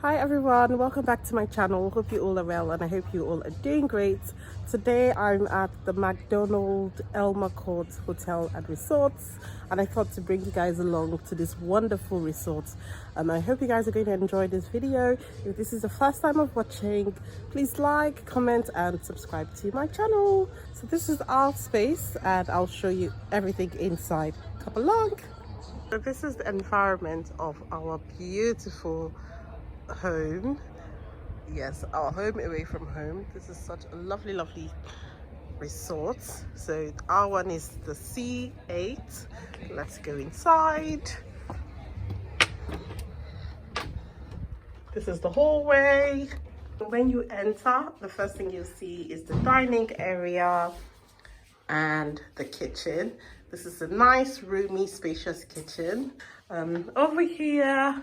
Hi everyone, welcome back to my channel. Hope you all are well and I hope you all are doing great. Today I'm at the McDonald Elmer Court Hotel and Resorts, and I thought to bring you guys along to this wonderful resort. I hope you guys are going to enjoy this video. If this is the first time of watching, please like, comment and subscribe to my channel. So this is our space and I'll show you everything inside. Come along. So this is the environment of our beautiful home. Yes, our home away from home. This is such a lovely resort. So our one is the C8. Let's go inside. This is the hallway. When you enter, the first thing you'll see is the dining area and the kitchen. This is a nice, roomy, spacious kitchen. Over here,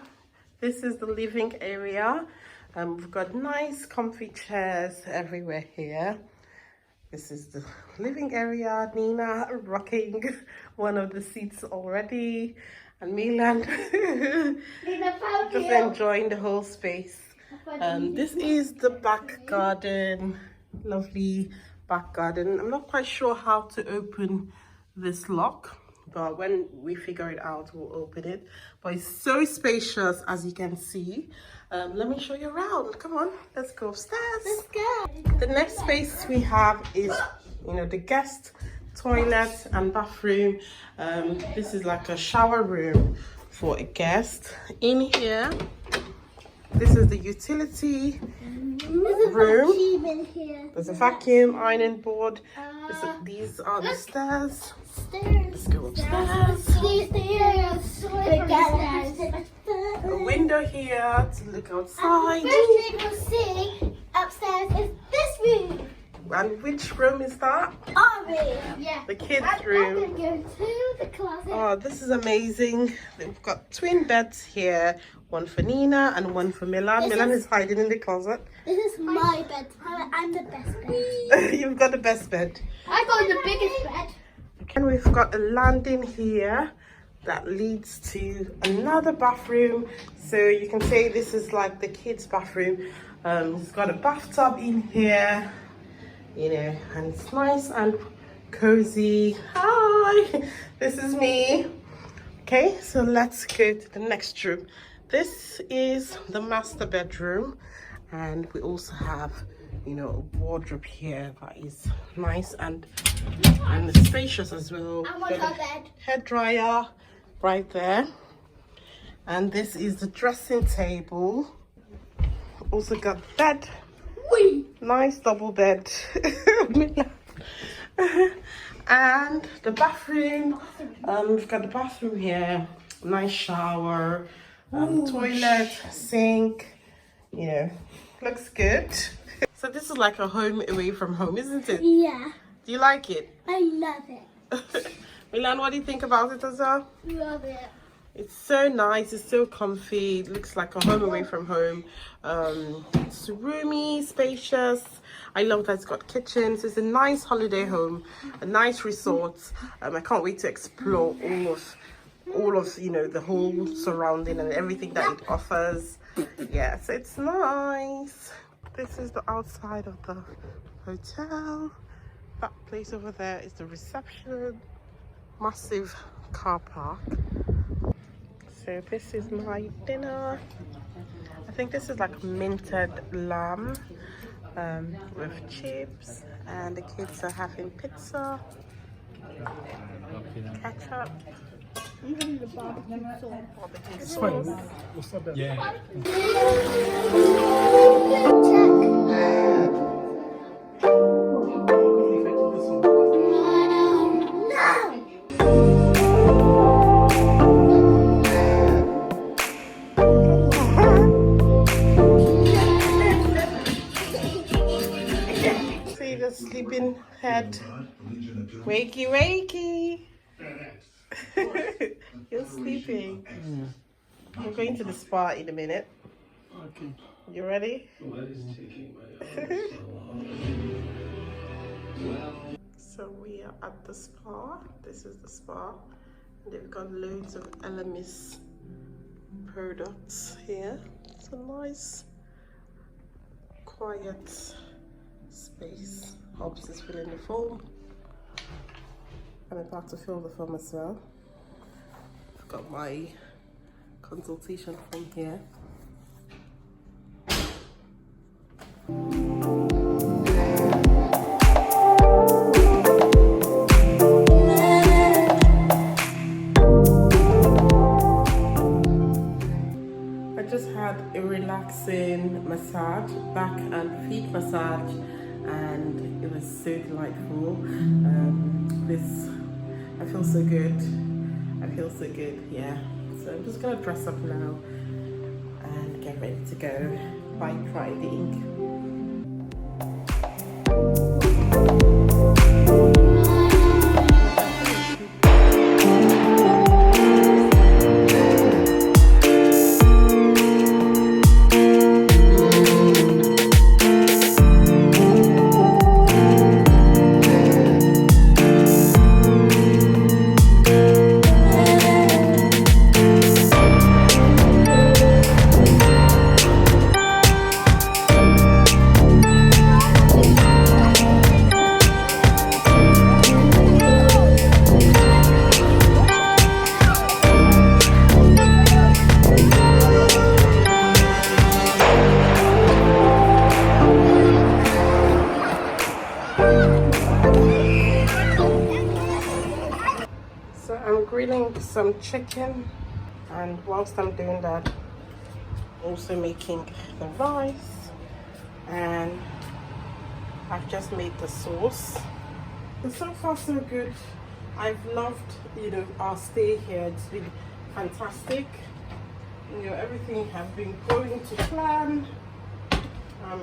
this is the living area. We've got nice comfy chairs everywhere here. This is the living area. Nina rocking one of the seats already. And Milan just enjoying the whole space. This is the back garden. Lovely back garden. I'm not quite sure how to open this lock, but when we figure it out we'll open it. But it's so spacious, as you can see. Let me show you around. Come on, let's go upstairs. Let's go. The next space we have is the guest toilet and bathroom. This is like a shower room for a guest. In here, this is the utility room. There's a vacuum, ironing board. These are the stairs. Let's go upstairs. A window here to look outside. First thing we'll see upstairs is this room. And which room is that? Our room. Yeah. The kids' I'm room. going to go to the closet. Oh, this is amazing. We've got twin beds here. One for Nina and one for Milan. Milan is hiding in the closet. This is my bed. I'm the best bed. You've got the best bed. I got the biggest bed. And we've got a landing here that leads to another bathroom. So you can say this is like the kids' bathroom. It's got a bathtub in here, and it's nice and cozy. Hi, this is me. Okay, so let's go to the next room. This is the master bedroom, and we also have a wardrobe here that is nice and spacious as well. I want our bed. Hair dryer right there, and this is the dressing table. Also got bed. Wee. Nice double bed. And the bathroom. We've got the bathroom here. Nice shower, toilet, sink. Looks good. So this is like a home away from home, isn't it? Yeah. Do you like it? I love it. Milan, what do you think about it as well? Love it. It's so nice, it's so comfy, it looks like a home away from home. It's roomy, spacious. I love that it's got kitchens. It's a nice holiday home, a nice resort. I can't wait to explore all of the whole surrounding and everything that it offers. Yes, it's nice. This is the outside of the hotel. That place over there is the reception. Massive car park. So this is my dinner. I think this is like minted lamb with chips, and the kids are having pizza, ketchup, Even the barbecue barbecue sauce. Yeah. See the sleeping head. Wakey. You're sleeping. I'm going to the spa in a minute. Okay. You ready? So we are at the spa. This is the spa. They've got loads of Elmers products here. It's a nice, quiet space. Helps us fill in the foam. I'm about to fill the foam as well. I've got my consultation form here. I just had a relaxing massage, back and feet massage, and it was so delightful. I feel so good. I feel so good, yeah. So I'm just gonna dress up now and get ready to go bike riding. So I'm grilling some chicken, and whilst I'm doing that, also making the rice, and I've just made the sauce. And so far so good. I've loved, our stay here. It's been fantastic. Everything has been going to plan.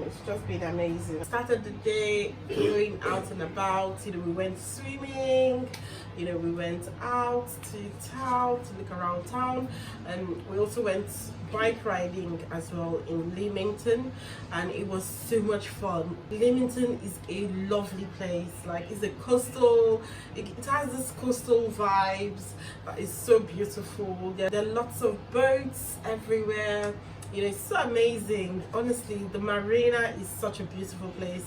It's just been amazing. Started the day going out and about. We went swimming. We went out to town to look around town, and we also went bike riding as well in Lymington, and it was so much fun. Lymington is a lovely place. Like, it's a coastal. It has this coastal vibes, but it's so beautiful. There are lots of boats everywhere. It's so amazing. Honestly, the marina is such a beautiful place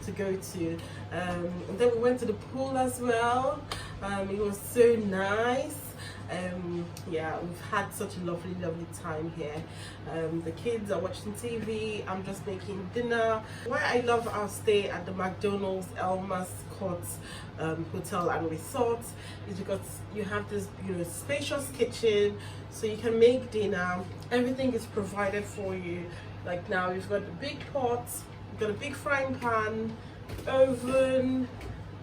to go to. And then we went to the pool as well. It was so nice. Yeah, we've had such a lovely time here. The kids are watching TV. I'm just making dinner. Why I love our stay at the McDonald's Elmers Hotel and Resort is because you have this spacious kitchen, so you can make dinner. Everything is provided for you. Like, now you've got the big pot, you've got a big frying pan, oven,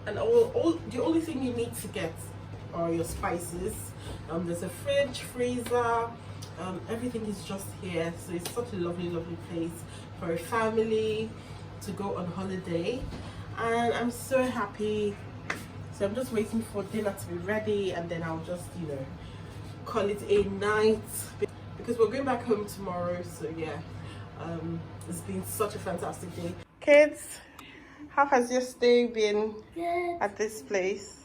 and all the only thing you need to get are your spices. There's a fridge, freezer, everything is just here. So it's such a lovely place for a family to go on holiday, and I'm so happy. So I'm just waiting for dinner to be ready, and then I'll just call it a night, because we're going back home tomorrow. So yeah, it's been such a fantastic day. Kids, how has your stay been at this place?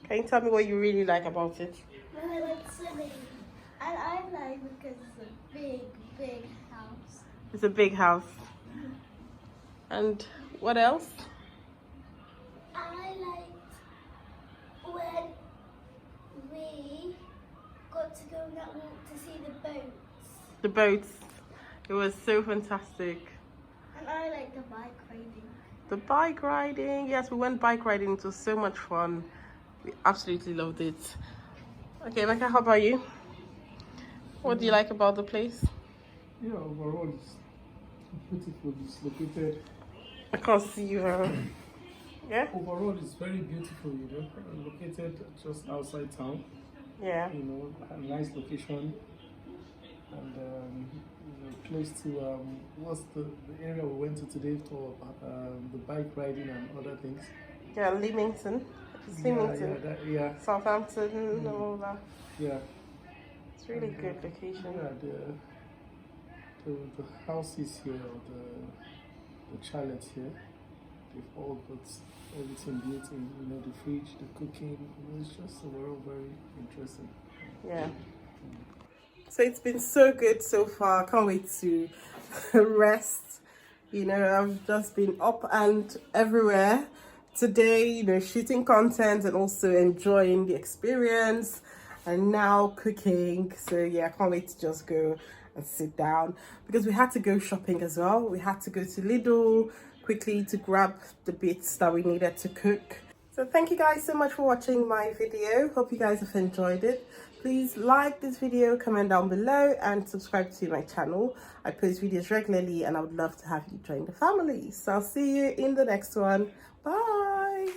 Can you tell me what you really like about it? I like swimming. And I like because it's a big house. It's a big house. And what else? I liked when we got to go on that walk to see the boats. The boats. It was so fantastic. And I like the bike riding. The bike riding. Yes, we went bike riding. It was so much fun. We absolutely loved it. Okay, Mecca, how about you? What do you like about the place? Yeah, overall it's beautiful. It's located. I can't see you. Yeah? Overall it's very beautiful, located just outside town. Yeah. A nice location, and close to what's the area we went to today for the bike riding and other things. Yeah, Lymington. It's Lymington. Yeah. Southampton and all that. Yeah. It's really good location. Yeah, the houses here, or the chalets here, they've all got everything built in. The fridge, the cooking. It's just overall very interesting. Yeah. So it's been so good so far. I can't wait to rest. You know, I've just been up and everywhere today, you know, shooting content and also enjoying the experience, and now cooking. So yeah, I can't wait to just go and sit down, because we had to go shopping as well. We had to go to Lidl quickly to grab the bits that we needed to cook. So thank you guys so much for watching my video. Hope you guys have enjoyed it. Please like this video, comment down below, and subscribe to my channel. I post videos regularly and I would love to have you join the family. So I'll see you in the next one. Bye.